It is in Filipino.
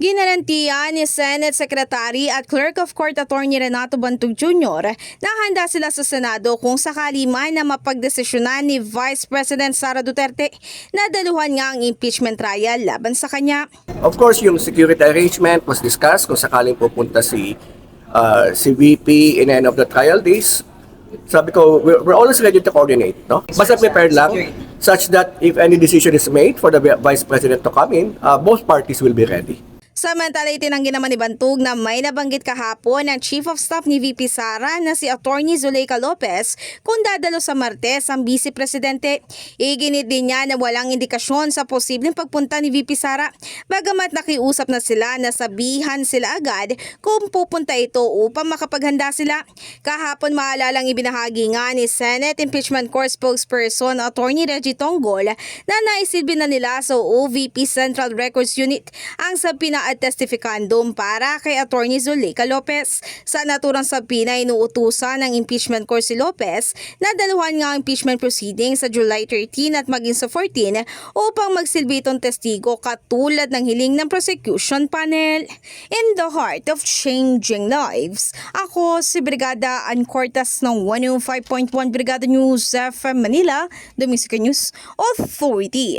Ginarantiya ni Senate Secretary at Clerk of Court Attorney Renato Bantog Jr. na handa sila sa Senado kung sakali man na mapagdesisyonan ni Vice President Sara Duterte na daluhan nga ang impeachment trial laban sa kanya. Of course, yung security arrangement was discussed kung sakaling pupunta si VP in end of the trial days. Sabi ko, we're always ready to coordinate, no? Basta prepared lang, such that if any decision is made for the Vice President to come in, both parties will be ready. Samantala, itinanggi naman ni Bantog na may nabanggit kahapon ng Chief of Staff ni VP Sara na si Attorney Zuleika Lopez kung dadalo sa Martes ang Vice Presidente. Iginit din niya na walang indikasyon sa posibleng pagpunta ni VP Sara, bagamat nakiusap na sila na sabihan sila agad kung pupunta ito upang makapaghanda sila. Kahapon maalalang ibinahagi nga ni Senate Impeachment Court spokesperson Attorney Reggie Tonggol na naisilbi na nila sa OVP Central Records Unit ang sabina at testifikandum para kay Attorney Zuleika Lopez. Sa naturang sabina, inuutusan ng impeachment court si Lopez na daluhan nga ang impeachment proceeding sa July 13 at maging sa 14 upang magsilbi itong testigo katulad ng hiling ng prosecution panel. In the heart of changing lives, ako si Brigada Ann Cortas ng 105.1 Brigada News FM Manila, the Music News Authority.